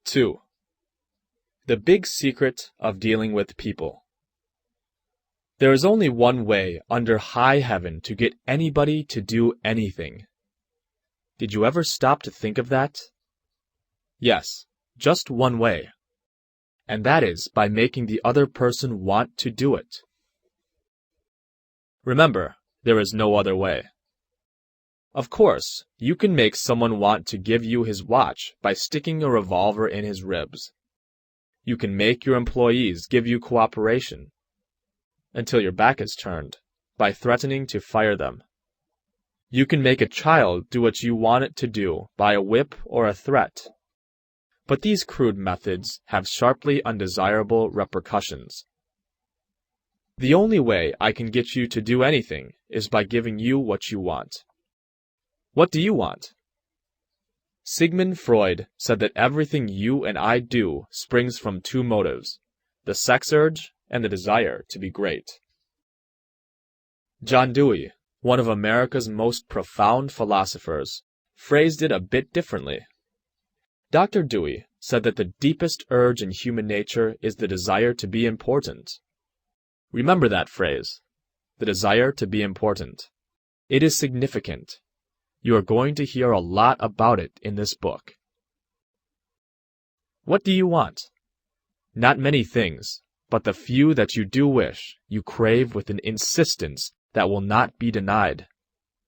2. The big secret of dealing with people. There is only one way under high heaven to get anybody to do anything. Did you ever stop to think of that? Yes, just one way. And that is by making the other person want to do it. Remember, there is no other way. Of course, you can make someone want to give you his watch by sticking a revolver in his ribs. You can make your employees give you cooperation until your back is turned by threatening to fire them. You can make a child do what you want it to do by a whip or a threat. But these crude methods have sharply undesirable repercussions. The only way I can get you to do anything is by giving you what you want. What do you want? Sigmund Freud said that everything you and I do springs from two motives, the sex urge and the desire to be great. John Dewey, one of America's most profound philosophers, phrased it a bit differently. Dr. Dewey said that the deepest urge in human nature is the desire to be important. Remember that phrase, the desire to be important. It is significant. You are going to hear a lot about it in this book. What do you want? Not many things, but the few that you do wish, you crave with an insistence that will not be denied.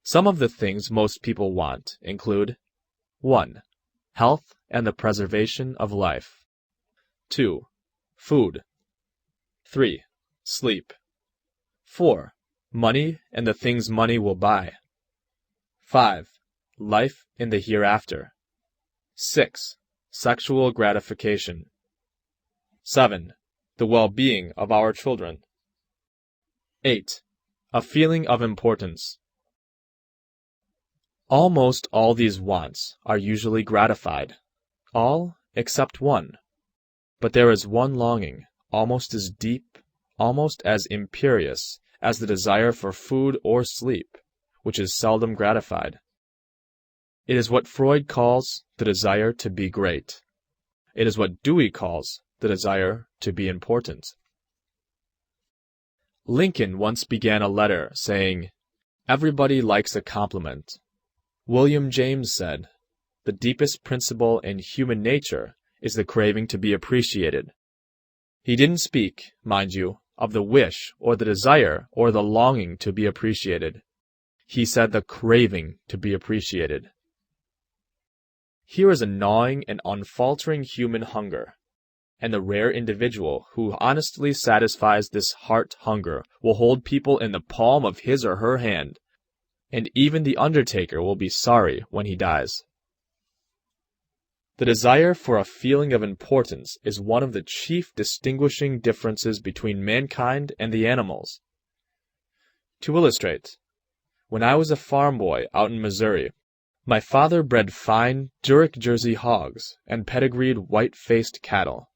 Some of the things most people want include 1. Health and the preservation of life. 2. Food. 3. Sleep. 4. Money and the things money will buy. 5. Life in the hereafter. 6. Sexual gratification. 7. The well-being of our children. 8. A feeling of importance. Almost all these wants are usually gratified. All except one. But there is one longing, almost as deep, almost as imperious as the desire for food or sleep, which is seldom gratified. It is what Freud calls the desire to be great. It is what Dewey calls the desire to be important. Lincoln once began a letter saying, "Everybody likes a compliment." William James said, "The deepest principle in human nature is the craving to be appreciated." He didn't speak, mind you, of the wish or the desire or the longing to be appreciated. He said the craving to be appreciated. Here is a gnawing and unfaltering human hunger, and the rare individual who honestly satisfies this heart hunger will hold people in the palm of his or her hand, and even the undertaker will be sorry when he dies. The desire for a feeling of importance is one of the chief distinguishing differences between mankind and the animals. To illustrate, when I was a farm boy out in Missouri, my father bred fine Zurich Jersey hogs and pedigreed white-faced cattle.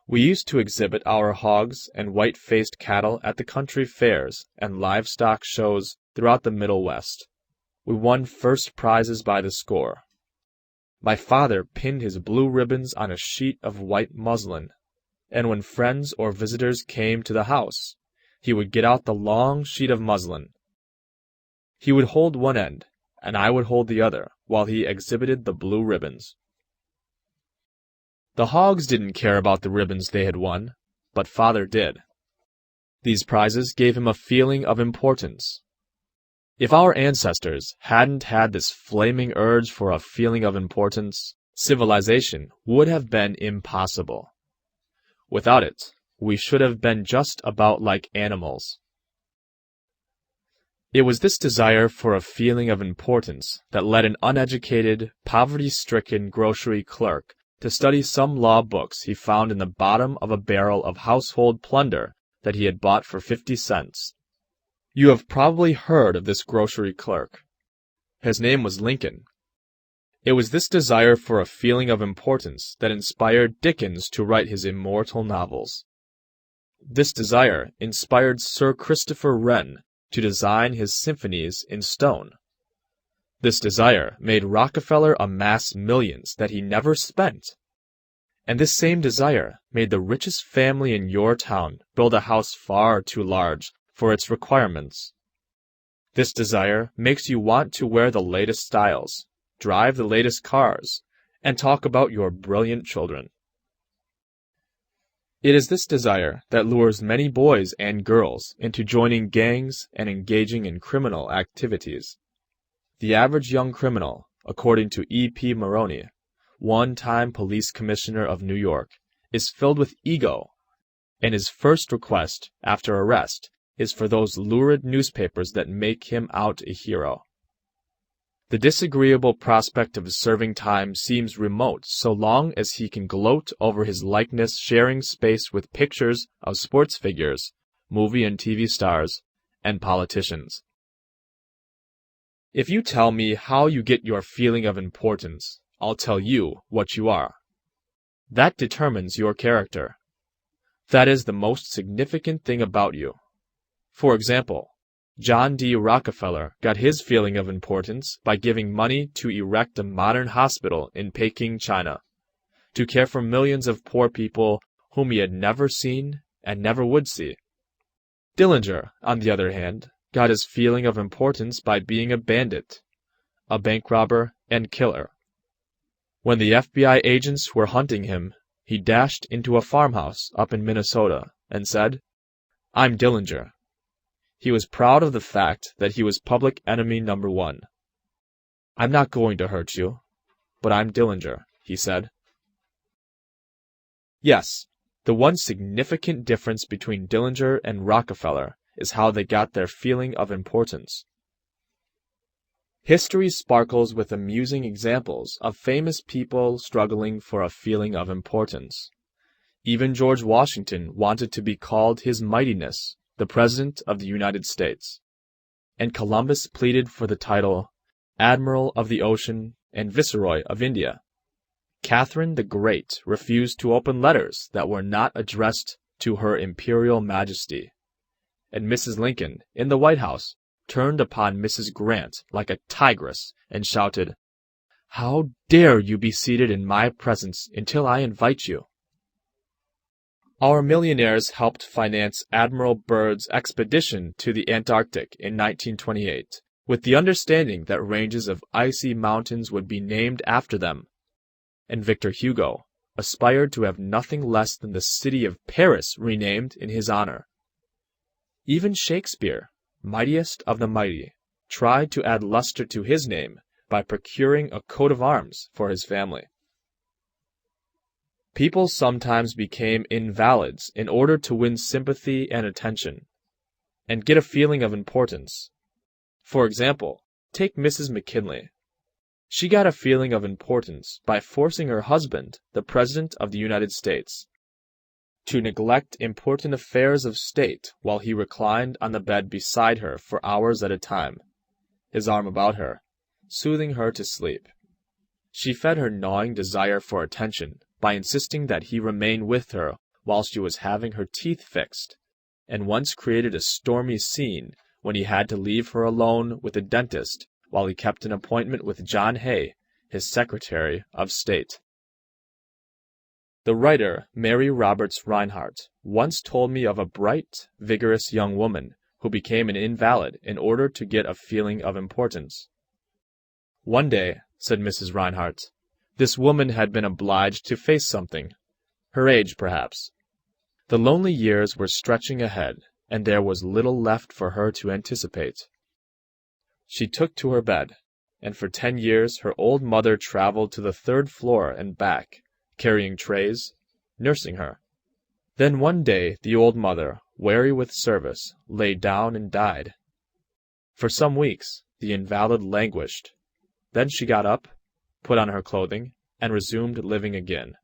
We used to exhibit our hogs and white-faced cattle at the country fairs and livestock shows throughout the Middle West. We won first prizes by the score. My father pinned his blue ribbons on a sheet of white muslin, and when friends or visitors came to the house, he would get out the long sheet of muslin. He would hold one end, and I would hold the other, while he exhibited the blue ribbons. The hogs didn't care about the ribbons they had won, but father did. These prizes gave him a feeling of importance. If our ancestors hadn't had this flaming urge for a feeling of importance, civilization would have been impossible. Without it, we should have been just about like animals. It was this desire for a feeling of importance that led an uneducated, poverty-stricken grocery clerk to study some law books he found in the bottom of a barrel of household plunder that he had bought for 50 cents. You have probably heard of this grocery clerk. His name was Lincoln. It was this desire for a feeling of importance that inspired Dickens to write his immortal novels. This desire inspired Sir Christopher Wren to design his symphonies in stone. This desire made Rockefeller amass millions that he never spent. And this same desire made the richest family in your town build a house far too large for its requirements. This desire makes you want to wear the latest styles, drive the latest cars, and talk about your brilliant children. It is this desire that lures many boys and girls into joining gangs and engaging in criminal activities. The average young criminal, according to E.P. Maroney, one-time police commissioner of New York, is filled with ego, and his first request after arrest is for those lurid newspapers that make him out a hero. The disagreeable prospect of serving time seems remote so long as he can gloat over his likeness sharing space with pictures of sports figures, movie and TV stars, and politicians. If you tell me how you get your feeling of importance, I'll tell you what you are. That determines your character. That is the most significant thing about you. For example, John D. Rockefeller got his feeling of importance by giving money to erect a modern hospital in Peking, China, to care for millions of poor people whom he had never seen and never would see. Dillinger, on the other hand, got his feeling of importance by being a bandit, a bank robber, and killer. When the FBI agents were hunting him, he dashed into a farmhouse up in Minnesota and said, "I'm Dillinger." He was proud of the fact that he was public enemy number one. "I'm not going to hurt you, but I'm Dillinger," he said. Yes, the one significant difference between Dillinger and Rockefeller is how they got their feeling of importance. History sparkles with amusing examples of famous people struggling for a feeling of importance. Even George Washington wanted to be called His Mightiness, the President of the United States, and Columbus pleaded for the title Admiral of the Ocean and Viceroy of India. Catherine the Great refused to open letters that were not addressed to Her Imperial Majesty, and Mrs. Lincoln, in the White House, turned upon Mrs. Grant like a tigress and shouted, "How dare you be seated in my presence until I invite you?" Our millionaires helped finance Admiral Byrd's expedition to the Antarctic in 1928, with the understanding that ranges of icy mountains would be named after them. And Victor Hugo aspired to have nothing less than the city of Paris renamed in his honor. Even Shakespeare, mightiest of the mighty, tried to add luster to his name by procuring a coat of arms for his family. People sometimes became invalids in order to win sympathy and attention, and get a feeling of importance. For example, take Mrs. McKinley. She got a feeling of importance by forcing her husband, the President of the United States, to neglect important affairs of state while he reclined on the bed beside her for hours at a time, his arm about her, soothing her to sleep. She fed her gnawing desire for attention by insisting that he remain with her while she was having her teeth fixed, and once created a stormy scene when he had to leave her alone with the dentist while he kept an appointment with John Hay, his Secretary of State. The writer Mary Roberts Rinehart once told me of a bright, vigorous young woman who became an invalid in order to get a feeling of importance. "One day," said Mrs. Rinehart, "this woman had been obliged to face something, her age perhaps. The lonely years were stretching ahead, and there was little left for her to anticipate. She took to her bed, and for 10 years her old mother traveled to the 3rd floor and back, carrying trays, nursing her. Then one day the old mother, weary with service, lay down and died. For some weeks the invalid languished. Then she got up, put on her clothing, and resumed living again."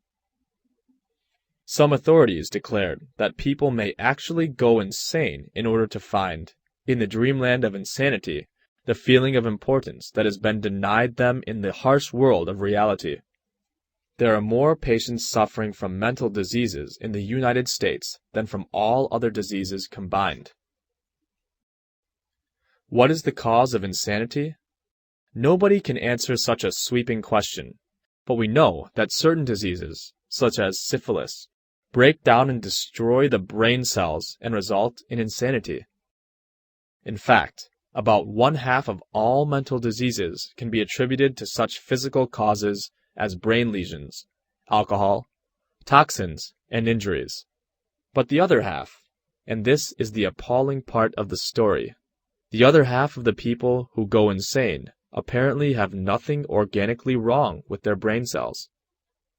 Some authorities declared that people may actually go insane in order to find, in the dreamland of insanity, the feeling of importance that has been denied them in the harsh world of reality. There are more patients suffering from mental diseases in the United States than from all other diseases combined. What is the cause of insanity? Nobody can answer such a sweeping question, but we know that certain diseases, such as syphilis, break down and destroy the brain cells and result in insanity. In fact, about 1/2 of all mental diseases can be attributed to such physical causes as brain lesions, alcohol, toxins, and injuries. But the other half, and this is the appalling part of the story, the other half of the people who go insane apparently have nothing organically wrong with their brain cells.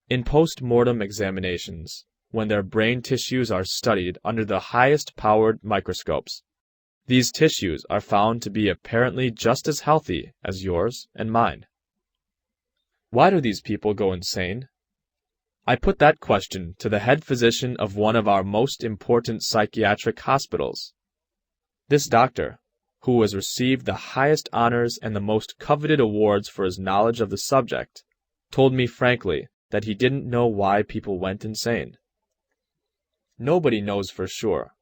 In post-mortem examinations, when their brain tissues are studied under the highest-powered microscopes, these tissues are found to be apparently just as healthy as yours and mine. Why do these people go insane? I put that question to the head physician of one of our most important psychiatric hospitals. This doctor, who has received the highest honors and the most coveted awards for his knowledge of the subject, told me frankly that he didn't know why people went insane. Nobody knows for sure,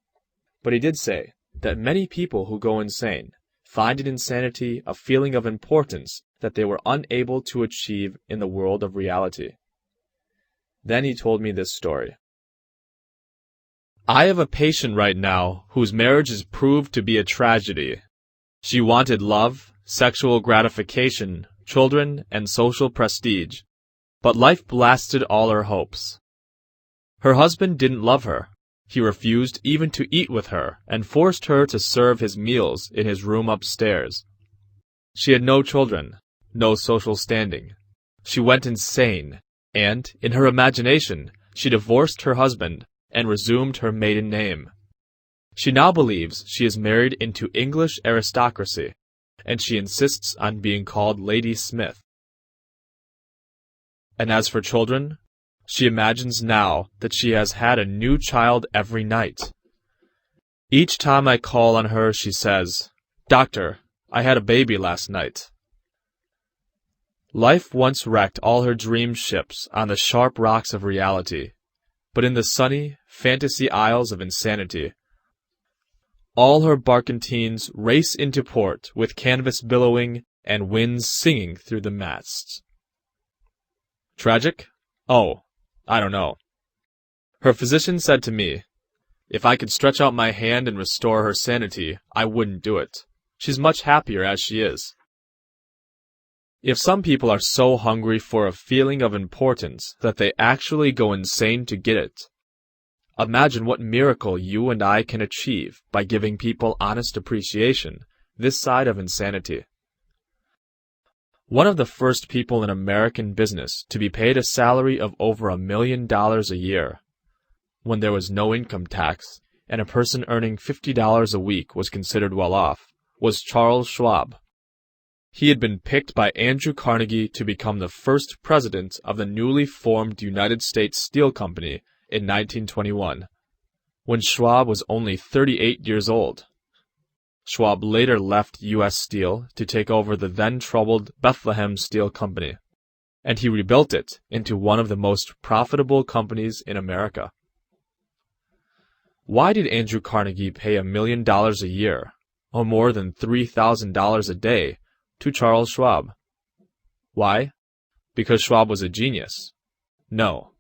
but he did say that many people who go insane find in insanity a feeling of importance that they were unable to achieve in the world of reality. Then he told me this story. I have a patient right now whose marriage is proved to be a tragedy. She wanted love, sexual gratification, children, and social prestige, but life blasted all her hopes. Her husband didn't love her. He refused even to eat with her and forced her to serve his meals in his room upstairs. She had no children, no social standing. She went insane, and, in her imagination, she divorced her husband and resumed her maiden name. She now believes she is married into English aristocracy, and she insists on being called Lady Smith. And as for children, she imagines now that she has had a new child every night. Each time I call on her, she says, "Doctor, I had a baby last night." Life once wrecked all her dream ships on the sharp rocks of reality, but in the sunny, fantasy isles of insanity, all her barkentines race into port with canvas billowing and winds singing through the masts. Tragic? Oh, I don't know. Her physician said to me, if I could stretch out my hand and restore her sanity, I wouldn't do it. She's much happier as she is. If some people are so hungry for a feeling of importance that they actually go insane to get it, imagine what miracle you and I can achieve by giving people honest appreciation this side of insanity. One of the first people in American business to be paid a salary of over $1 million a year, when there was no income tax and a person earning $50 a week was considered well off, was Charles Schwab. He had been picked by Andrew Carnegie to become the first president of the newly formed United States Steel Company in 1921, when Schwab was only 38 years old. Schwab later left U.S. Steel to take over the then-troubled Bethlehem Steel Company, and he rebuilt it into one of the most profitable companies in America. Why did Andrew Carnegie pay $1 million a year, or more than $3,000 a day, to Charles Schwab? Why? Because Schwab was a genius? No.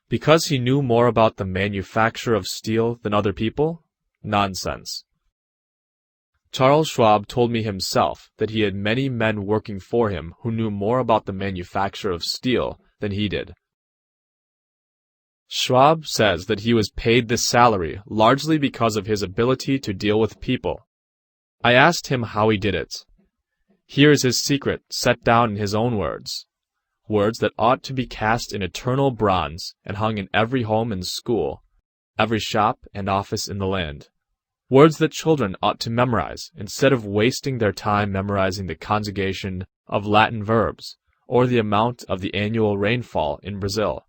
Because he knew more about the manufacture of steel than other people? Nonsense. Charles Schwab told me himself that he had many men working for him who knew more about the manufacture of steel than he did. Schwab says that he was paid this salary largely because of his ability to deal with people. I asked him how he did it. Here is his secret set down in his own words, words that ought to be cast in eternal bronze and hung in every home and school, every shop and office in the land. Words that children ought to memorize instead of wasting their time memorizing the conjugation of Latin verbs or the amount of the annual rainfall in Brazil.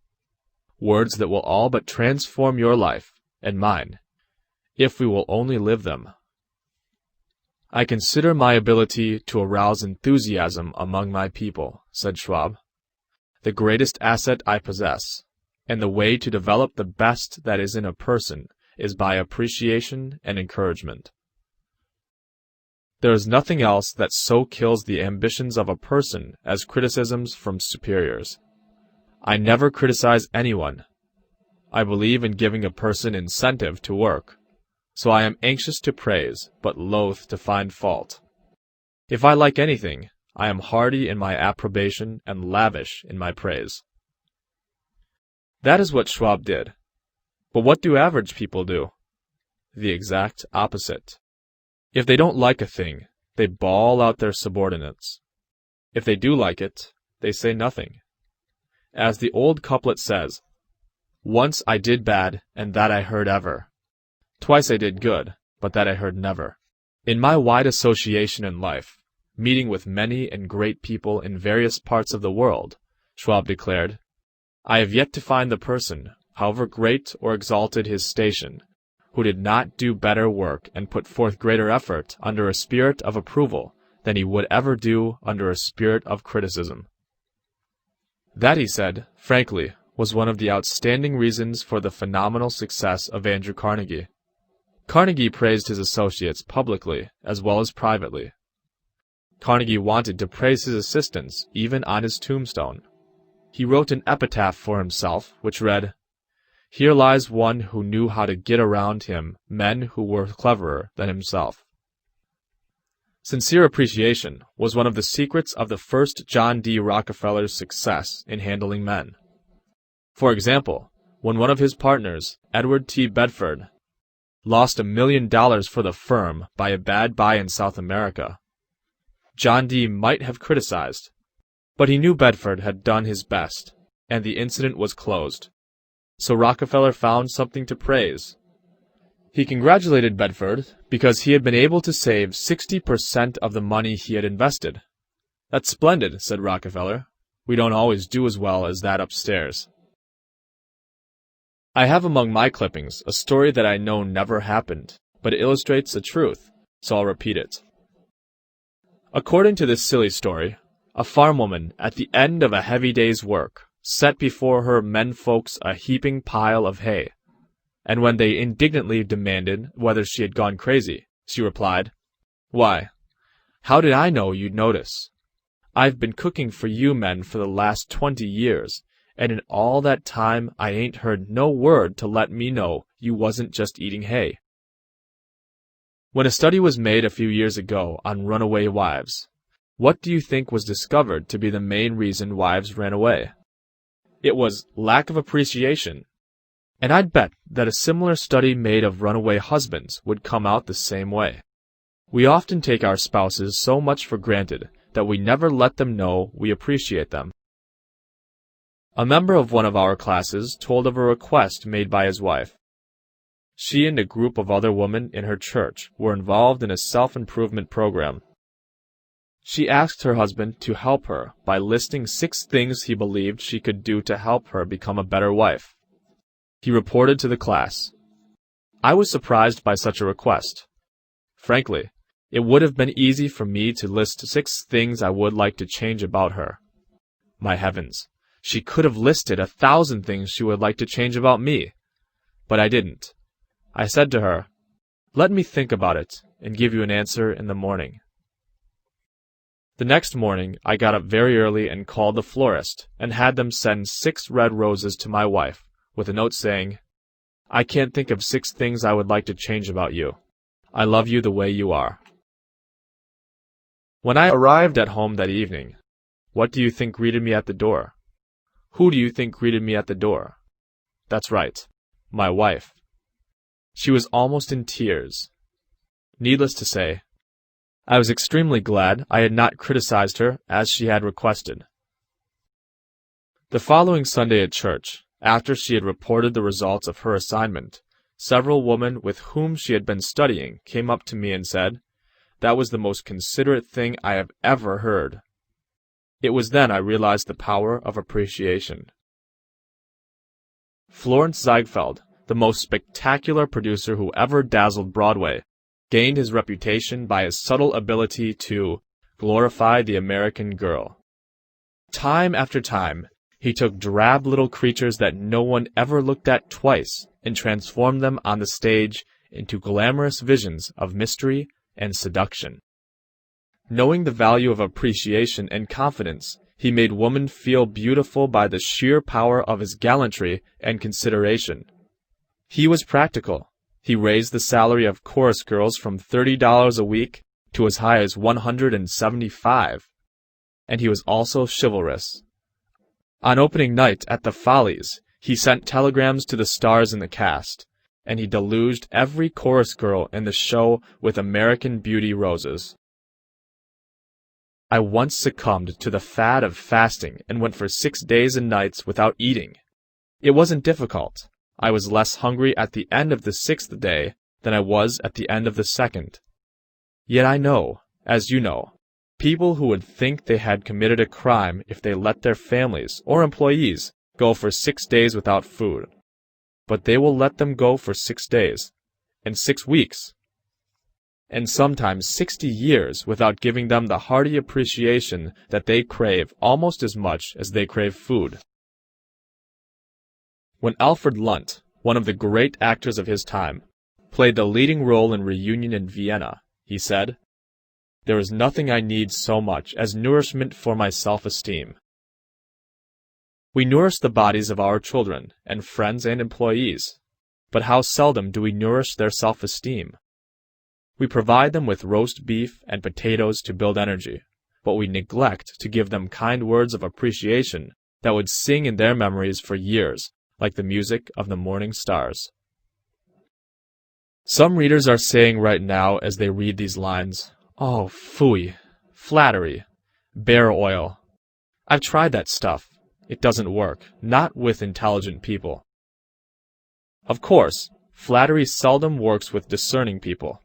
Words that will all but transform your life and mine, if we will only live them. I consider my ability to arouse enthusiasm among my people, said Schwab, the greatest asset I possess, and the way to develop the best that is in a person is by appreciation and encouragement. There is nothing else that so kills the ambitions of a person as criticisms from superiors. I never criticize anyone. I believe in giving a person incentive to work, so I am anxious to praise, but loath to find fault. If I like anything, I am hearty in my approbation and lavish in my praise. That is what Schwab did. But what do average people do? The exact opposite. If they don't like a thing, they bawl out their subordinates. If they do like it, they say nothing. As the old couplet says, "Once I did bad, and that I heard ever. Twice I did good, but that I heard never." In my wide association in life, meeting with many and great people in various parts of the world, Schwab declared, I have yet to find the person, however great or exalted his station, who did not do better work and put forth greater effort under a spirit of approval than he would ever do under a spirit of criticism. That, he said, frankly, was one of the outstanding reasons for the phenomenal success of Andrew Carnegie. Carnegie praised his associates publicly as well as privately. Carnegie wanted to praise his assistants even on his tombstone. He wrote an epitaph for himself, which read, "Here lies one who knew how to get around him men who were cleverer than himself." Sincere appreciation was one of the secrets of the first John D. Rockefeller's success in handling men. For example, when one of his partners, Edward T. Bedford, lost $1 million for the firm by a bad buy in South America, John D. might have criticized, but he knew Bedford had done his best, and the incident was closed. So Rockefeller found something to praise. He congratulated Bedford because he had been able to save 60% of the money he had invested. "That's splendid," said Rockefeller. "We don't always do as well as that upstairs." I have among my clippings a story that I know never happened, but it illustrates the truth, so I'll repeat it. According to this silly story, a farm woman, at the end of a heavy day's work, set before her menfolks a heaping pile of hay, and when they indignantly demanded whether she had gone crazy, she replied, "Why, how did I know you'd notice? I've been cooking for you men for the last 20 years, and in all that time I ain't heard no word to let me know you wasn't just eating hay." When a study was made a few years ago on runaway wives, what do you think was discovered to be the main reason wives ran away? It was lack of appreciation. And I'd bet that a similar study made of runaway husbands would come out the same way. We often take our spouses so much for granted that we never let them know we appreciate them. A member of one of our classes told of a request made by his wife. She and a group of other women in her church were involved in a self-improvement program. She asked her husband to help her by listing 6 things he believed she could do to help her become a better wife. He reported to the class. I was surprised by such a request. Frankly, it would have been easy for me to list 6 things I would like to change about her. My heavens, she could have listed 1,000 things she would like to change about me. But I didn't. I said to her, "Let me think about it and give you an answer in the morning." The next morning, I got up very early and called the florist and had them send 6 red roses to my wife, with a note saying, "I can't think of 6 things I would like to change about you. I love you the way you are." When I arrived at home that evening, what do you think greeted me at the door? Who do you think greeted me at the door? That's right, my wife. She was almost in tears. Needless to say, I was extremely glad I had not criticized her as she had requested. The following Sunday at church, after she had reported the results of her assignment, several women with whom she had been studying came up to me and said, "That was the most considerate thing I have ever heard." It was then I realized the power of appreciation. Florence Ziegfeld, the most spectacular producer who ever dazzled Broadway, gained his reputation by his subtle ability to glorify the American girl. Time after time, he took drab little creatures that no one ever looked at twice and transformed them on the stage into glamorous visions of mystery and seduction. Knowing the value of appreciation and confidence, He made women feel beautiful by the sheer power of his gallantry and consideration. He was practical. He raised the salary of chorus girls from $30 a week to as high as $175. And he was also chivalrous. On opening night at the Follies, he sent telegrams to the stars in the cast, and he deluged every chorus girl in the show with American Beauty roses. I once succumbed to the fad of fasting and went for 6 days and nights without eating. It wasn't difficult. I was less hungry at the end of the 6th day than I was at the end of the 2nd. Yet I know, as you know, people who would think they had committed a crime if they let their families or employees go for 6 days without food. But they will let them go for 6 days, and 6 weeks, and sometimes 60 years without giving them the hearty appreciation that they crave almost as much as they crave food. When Alfred Lunt, one of the great actors of his time, played the leading role in Reunion in Vienna, he said, "There is nothing I need so much as nourishment for my self-esteem." We nourish the bodies of our children and friends and employees, but how seldom do we nourish their self-esteem? We provide them with roast beef and potatoes to build energy, but we neglect to give them kind words of appreciation that would sing in their memories for years, like the music of the morning stars. Some readers are saying right now as they read these lines, "Oh, phooey, flattery, bear oil. I've tried that stuff. It doesn't work, not with intelligent people." Of course, flattery seldom works with discerning people.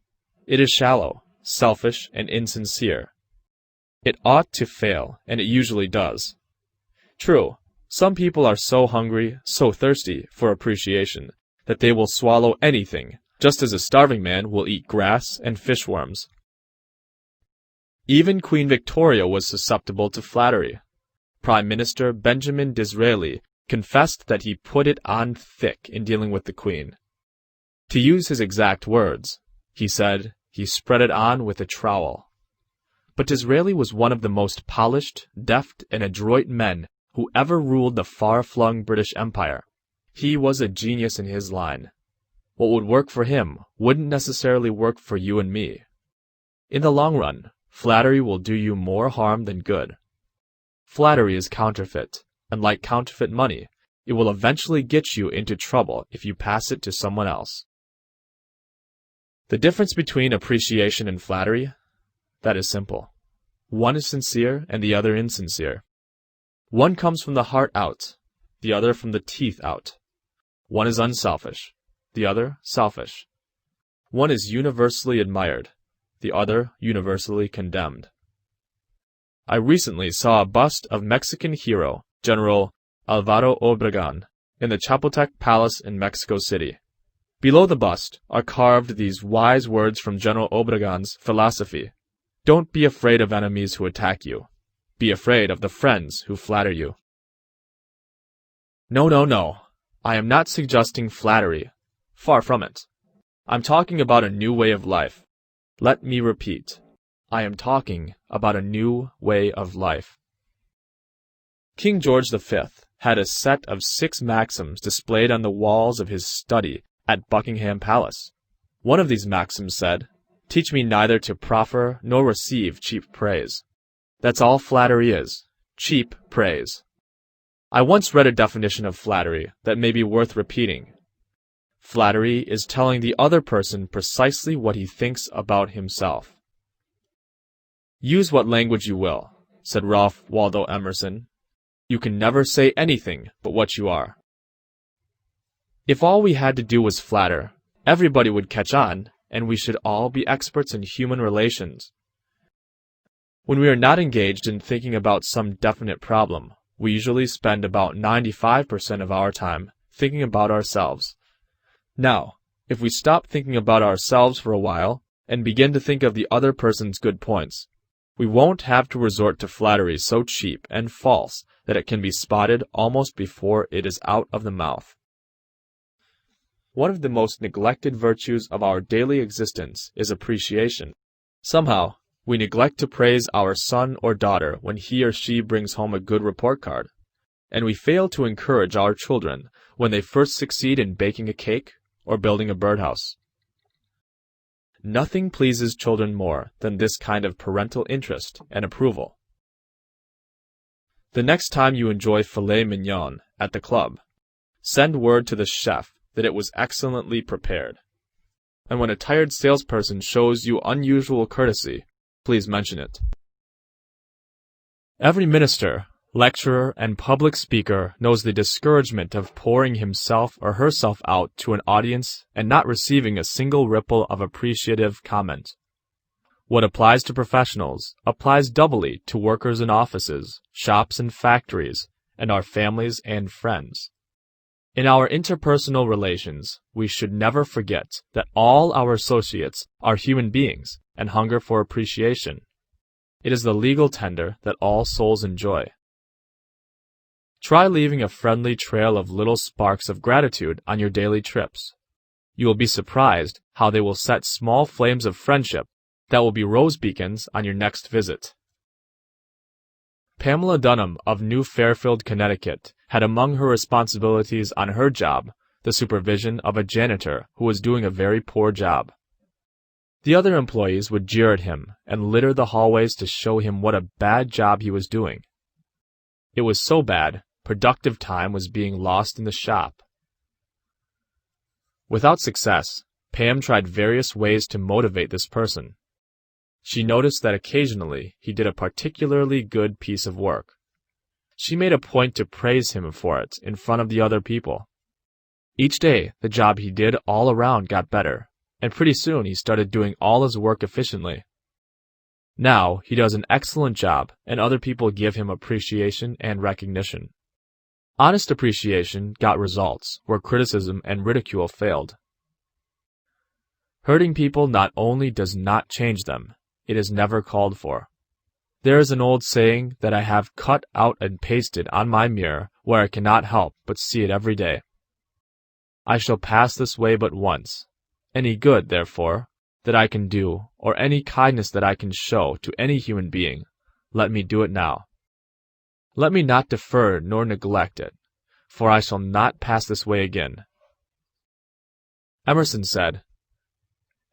It is shallow, selfish, and insincere. It ought to fail, and it usually does. True, some people are so hungry, so thirsty for appreciation, that they will swallow anything, just as a starving man will eat grass and fishworms. Even Queen Victoria was susceptible to flattery. Prime Minister Benjamin Disraeli confessed that he put it on thick in dealing with the Queen. To use his exact words, he said, he spread it on with a trowel. But Disraeli was one of the most polished, deft, and adroit men who ever ruled the far-flung British Empire. He was a genius in his line. What would work for him wouldn't necessarily work for you and me. In the long run, flattery will do you more harm than good. Flattery is counterfeit, and like counterfeit money, it will eventually get you into trouble if you pass it to someone else. The difference between appreciation and flattery? That is simple. One is sincere and the other insincere. One comes from the heart out, the other from the teeth out. One is unselfish, the other selfish. One is universally admired, the other universally condemned. I recently saw a bust of Mexican hero General Alvaro Obregón in the Chapultepec Palace in Mexico City. Below the bust are carved these wise words from General Obregón's philosophy. Don't be afraid of enemies who attack you. Be afraid of the friends who flatter you. No. I am not suggesting flattery. Far from it. I'm talking about a new way of life. Let me repeat. I am talking about a new way of life. King George V had a set of 6 maxims displayed on the walls of his study at Buckingham Palace. One of these maxims said, "Teach me neither to proffer nor receive cheap praise." That's all flattery is, cheap praise. I once read a definition of flattery that may be worth repeating. Flattery is telling the other person precisely what he thinks about himself. Use what language you will, said Ralph Waldo Emerson. You can never say anything but what you are. If all we had to do was flatter, everybody would catch on, and we should all be experts in human relations. When we are not engaged in thinking about some definite problem, we usually spend about 95% of our time thinking about ourselves. Now, if we stop thinking about ourselves for a while and begin to think of the other person's good points, we won't have to resort to flattery so cheap and false that it can be spotted almost before it is out of the mouth. One of the most neglected virtues of our daily existence is appreciation. Somehow, We neglect to praise our son or daughter when he or she brings home a good report card, and we fail to encourage our children when they first succeed in baking a cake or building a birdhouse. Nothing pleases children more than this kind of parental interest and approval. The next time you enjoy filet mignon at the club, send word to the chef that it was excellently prepared. And when a tired salesperson shows you unusual courtesy, please mention it. Every minister, lecturer, and public speaker knows the discouragement of pouring himself or herself out to an audience and not receiving a single ripple of appreciative comment. What applies to professionals applies doubly to workers in offices, shops and factories, and our families and friends. In our interpersonal relations, we should never forget that all our associates are human beings and hunger for appreciation. It is the legal tender that all souls enjoy. Try leaving a friendly trail of little sparks of gratitude on your daily trips. You will be surprised how they will set small flames of friendship that will be rose beacons on your next visit. Pamela Dunham of New Fairfield, Connecticut, had among her responsibilities on her job the supervision of a janitor who was doing a very poor job. The other employees would jeer at him and litter the hallways to show him what a bad job he was doing. It was so bad, productive time was being lost in the shop. Without success, Pam tried various ways to motivate this person. She noticed that occasionally he did a particularly good piece of work. She made a point to praise him for it in front of the other people. Each day, the job he did all around got better, and pretty soon he started doing all his work efficiently. Now, he does an excellent job, and other people give him appreciation and recognition. Honest appreciation got results where criticism and ridicule failed. Hurting people not only does not change them, it is never called for. There is an old saying that I have cut out and pasted on my mirror where I cannot help but see it every day. I shall pass this way but once. Any good, therefore, that I can do, or any kindness that I can show to any human being, let me do it now. Let me not defer nor neglect it, for I shall not pass this way again. Emerson said,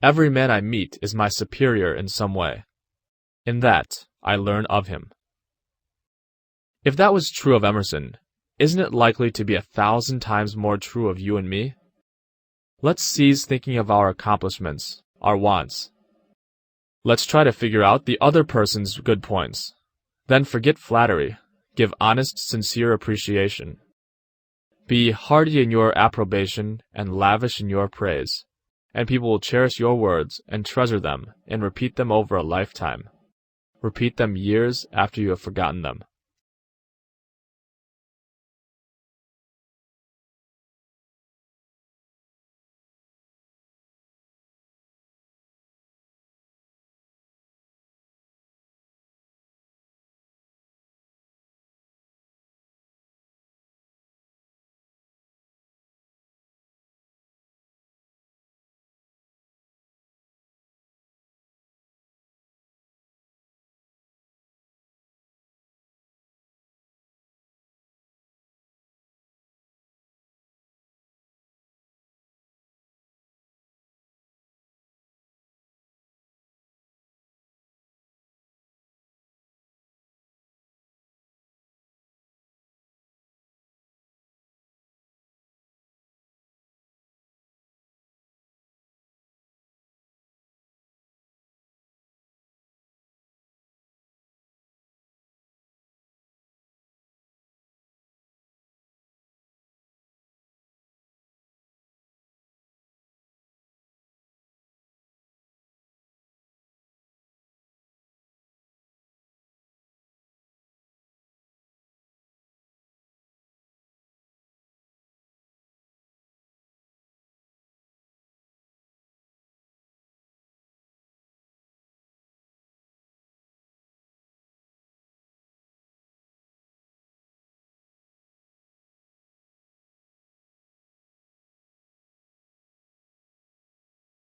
"Every man I meet is my superior in some way. In that, I learn of him." If that was true of Emerson, isn't it likely to be 1,000 times more true of you and me? Let's cease thinking of our accomplishments, our wants. Let's try to figure out the other person's good points. Then forget flattery. Give honest, sincere appreciation. Be hearty in your approbation and lavish in your praise, and people will cherish your words and treasure them and repeat them over a lifetime. Repeat them years after you have forgotten them.